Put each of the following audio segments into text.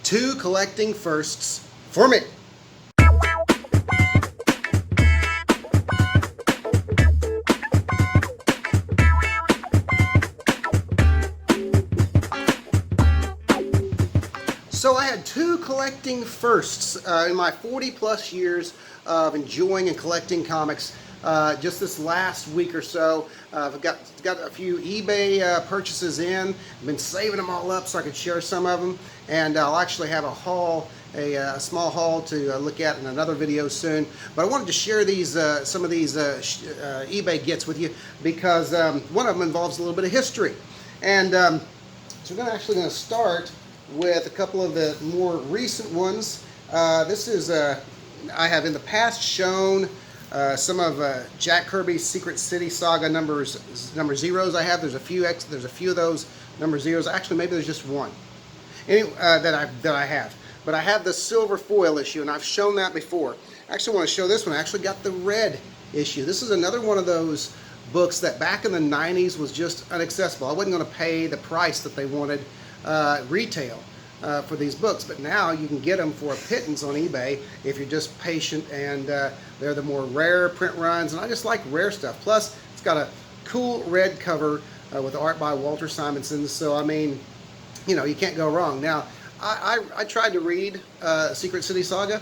2 collecting firsts for me. So I had 2 collecting firsts in my 40 plus years of enjoying and collecting comics. Just this last week or so, I've got a few eBay purchases in. I've been saving them all up so I could share some of them, and I'll actually have a haul, a small haul to look at in another video soon. But I wanted to share these some of these eBay gets with you because one of them involves a little bit of history, and so we're actually going to start with a couple of the more recent ones. This is I have in the past shown some of Jack Kirby's Secret City Saga number zeros. I have there's a few of those number zeros. Actually, maybe there's just one that I have. But I have the silver foil issue, and I've shown that before. I actually want to show this one. I actually got the red issue. This is another one of those books that back in the 90s was just inaccessible. I wasn't going to pay the price that they wanted retail for these books, but now you can get them for a pittance on eBay if you're just patient, and they're the more rare print runs, and I just like rare stuff. Plus, it's got a cool red cover with art by Walter Simonson, so I mean, you know, you can't go wrong. Now, I tried to read Secret City Saga,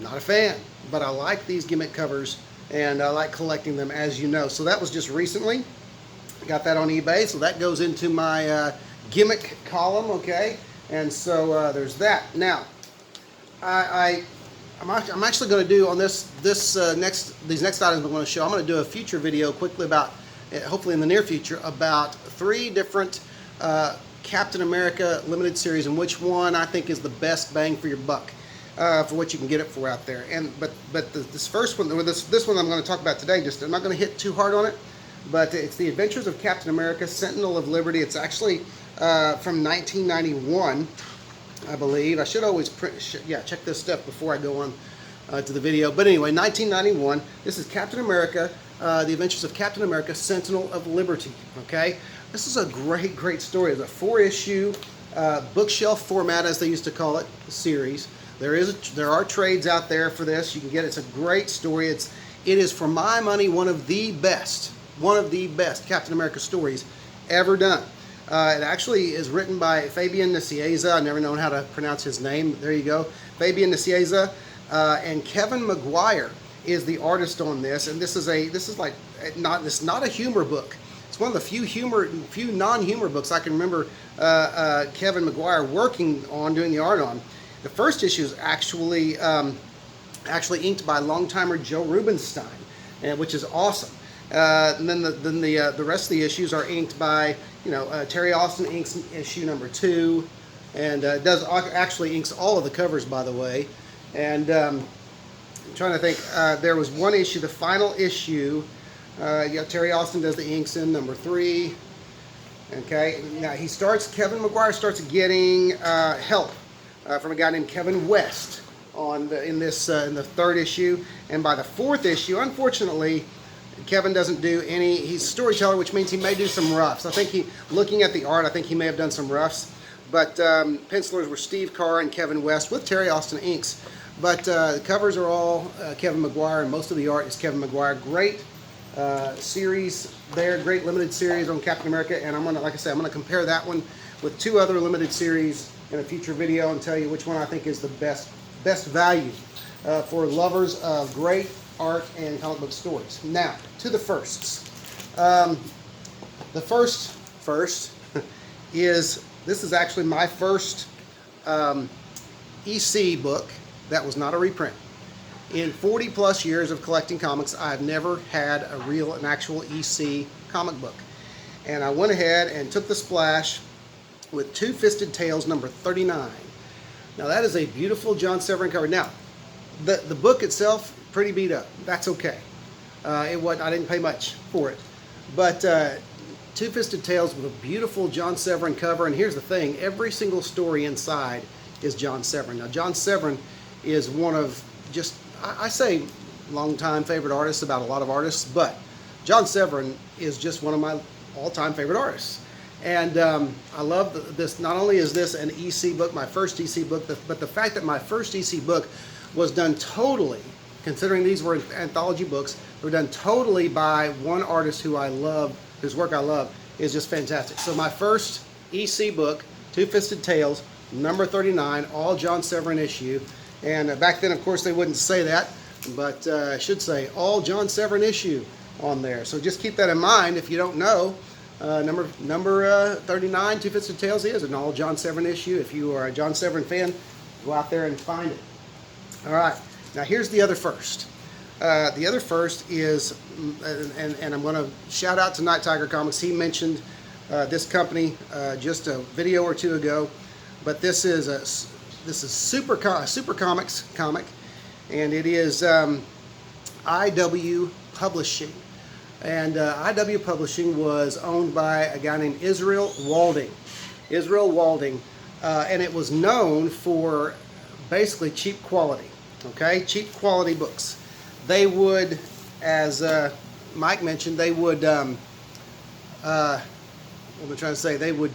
not a fan, but I like these gimmick covers, and I like collecting them, as you know. So that was just recently. Got that on eBay, so that goes into my gimmick column, okay? And so there's that. Now, I'm actually going to do on these next items I'm going to show. I'm going to do a future video quickly about, hopefully in the near future, about 3 different Captain America limited series, and which one I think is the best bang for your buck for what you can get it for out there. And but this first one, or this one I'm going to talk about today, just I'm not going to hit too hard on it, but it's the Adventures of Captain America, Sentinel of Liberty. It's actually from 1991, I believe. I should always check this stuff before I go on to the video. But anyway, 1991. This is Captain America, The Adventures of Captain America, Sentinel of Liberty. Okay, this is a great story. It's a 4-issue bookshelf format, as they used to call it, series. There are trades out there for this. You can get it. It's a great story. It is, for my money, one of the best Captain America stories ever done. It actually is written by Fabian Nicieza. I've never known how to pronounce his name. There you go. Fabian Nicieza. And Kevin Maguire is the artist on this. And this is not a humor book. It's one of the few non-humor books I can remember Kevin Maguire working on, doing the art on. The first issue is actually inked by longtimer Joe Rubinstein, which is awesome. And then the rest of the issues are inked by, Terry Austin inks issue number 2, and actually inks all of the covers, by the way. And I'm trying to think, there was one issue, the final issue, Terry Austin does the inks in number 3. Okay, now Kevin Maguire starts getting help from a guy named Kevin West in the 3rd issue, and by the 4th issue, unfortunately, Kevin doesn't do any. He's a storyteller, which means he may do some roughs. I think looking at the art, I think he may have done some roughs. But pencilers were Steve Carr and Kevin West with Terry Austin inks. But the covers are all Kevin Maguire, and most of the art is Kevin Maguire. Great series there, great limited series on Captain America. And I'm gonna compare that one with 2 other limited series in a future video and tell you which one I think is the best value for lovers of great art and comic book stories. Now, to the firsts. The first is, this is actually my first EC book that was not a reprint. In 40 plus years of collecting comics, I've never had an actual EC comic book. And I went ahead and took the splash with Twofisted Tales number 39. Now that is a beautiful John Severin cover. Now, the book itself, pretty beat up. That's okay. I didn't pay much for it. But Twofisted Tales with a beautiful John Severin cover. And here's the thing, every single story inside is John Severin. Now, John Severin is one of just, I say long-time favorite artists about a lot of artists, but John Severin is just one of my all-time favorite artists. And I love this. Not only is this an EC book, my first EC book, but the fact that my first EC book was done totally, considering these were anthology books, they were done totally by one artist who I love, whose work I love, is just fantastic. So my first EC book, Twofisted Tales, number 39, all John Severin issue. And back then, of course, they wouldn't say that, but I should say all John Severin issue on there. So just keep that in mind if you don't know. Number 39, Twofisted Tales is an all John Severin issue. If you are a John Severin fan, go out there and find it. All right, now here's the other first. The other first is, and I'm going to shout out to Night Tiger Comics. He mentioned this company just a video or two ago, but this is Super Comics comic, and it is IW Publishing. And IW Publishing was owned by a guy named Israel Walding. And it was known for basically cheap quality. Okay, cheap quality books. They would, as Mike mentioned, they would. What am I trying to say? They would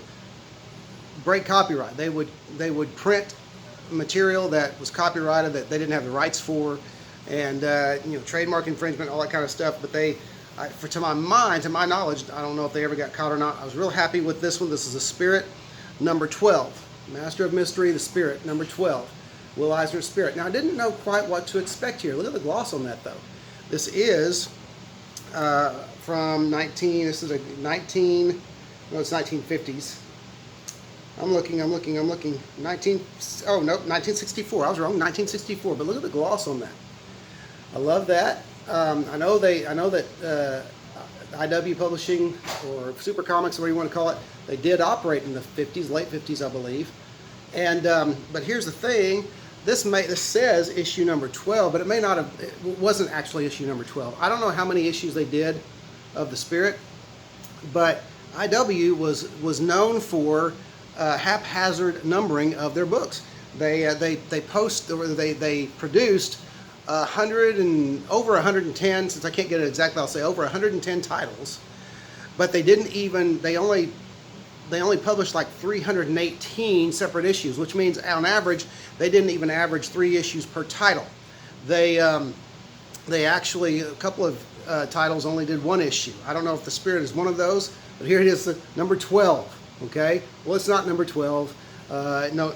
break copyright. They would print material that was copyrighted that they didn't have the rights for, and trademark infringement, all that kind of stuff. But to my knowledge, I don't know if they ever got caught or not. I was real happy with this one. This is The Spirit, number 12. Master of Mystery, The Spirit, number 12. Will Eisner's Spirit. Now, I didn't know quite what to expect here. Look at the gloss on that, though. This is from it's 1950s. I'm looking. 1964. I was wrong, 1964. But look at the gloss on that. I love that. I know that IW Publishing, or Super Comics, whatever you want to call it, they did operate in the 50s, late 50s, I believe. And but here's the thing: this says issue number 12, but it may not have. It wasn't actually issue number 12. I don't know how many issues they did of The Spirit, but IW was known for haphazard numbering of their books. They produced 100 and over 110. Since I can't get it exactly, I'll say over 110 titles. But they only published like 318 separate issues, which means on average they didn't even average 3 issues per title. They actually, a couple of titles only did 1 issue. I don't know if The Spirit is one of those, but here it is, number 12. Okay, well, it's not number 12. No,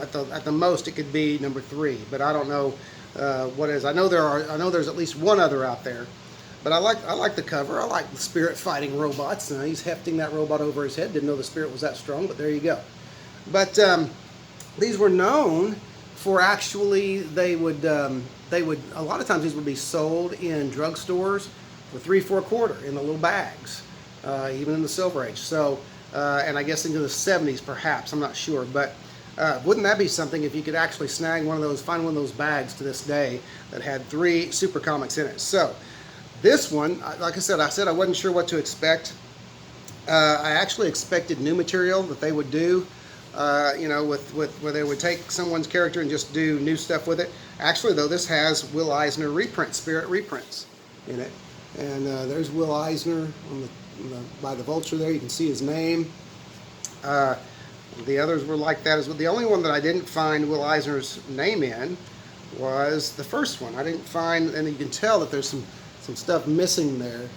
at the most it could be number 3, but I don't know what it is. I know there's at least one other out there. But I like the cover. I like the Spirit fighting robots. He's hefting that robot over his head. Didn't know the Spirit was that strong, but there you go. But these were known for actually they would a lot of times these would be sold in drugstores for $3 for $4 in the little bags, even in the Silver Age. So and I guess into the 70s perhaps. I'm not sure, but wouldn't that be something if you could actually find one of those bags to this day that had 3 Super Comics in it? So. This one, like I said I wasn't sure what to expect. I actually expected new material that they would do, with where they would take someone's character and just do new stuff with it. Actually, though, this has Will Eisner Spirit reprints in it, and there's Will Eisner by the vulture there. You can see his name. The others were like that as well. The only one that I didn't find Will Eisner's name in was the first one. I didn't find, and you can tell that there's some stuff missing there,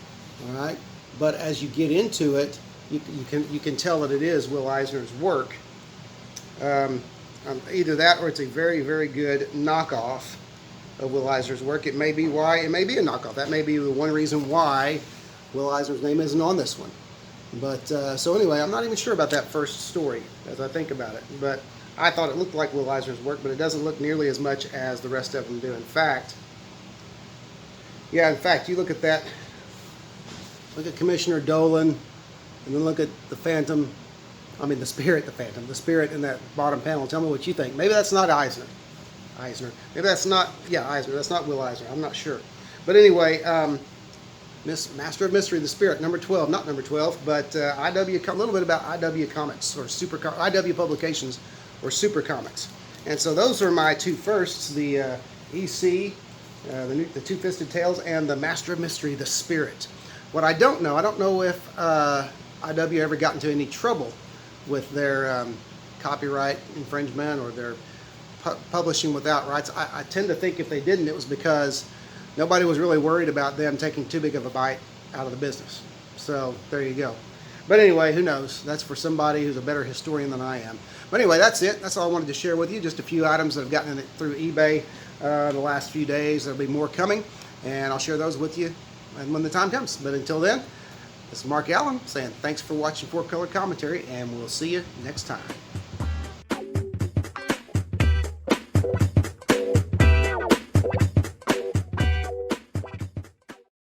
all right. But as you get into it, you can tell that it is Will Eisner's work. Either that, or it's a very, very good knockoff of Will Eisner's work. It may be a knockoff. That may be the one reason why Will Eisner's name isn't on this one. But so anyway, I'm not even sure about that first story as I think about it. But I thought it looked like Will Eisner's work, but it doesn't look nearly as much as the rest of them do. In fact, you look at that, look at Commissioner Dolan, and then look at the Spirit in that bottom panel. Tell me what you think. Maybe that's not Eisner. Maybe that's not, Eisner. That's not Will Eisner. I'm not sure. But anyway, Master of Mystery, The Spirit, number 12. Not number 12, but a little bit about IW Comics, or IW Publications, or Super Comics. And so those are my 2 firsts, the EC, the Twofisted Tales, and the Master of Mystery, The Spirit. What I don't know if IW ever got into any trouble with their copyright infringement or their publishing without rights. I tend to think if they didn't, it was because nobody was really worried about them taking too big of a bite out of the business. So there you go. But anyway, who knows? That's for somebody who's a better historian than I am. But anyway, that's it. That's all I wanted to share with you. Just a few items that have gotten in it through eBay the last few days. There'll be more coming, and I'll share those with you when the time comes. But until then, this is Mark Allen saying thanks for watching 4 Color Commentary, and we'll see you next time.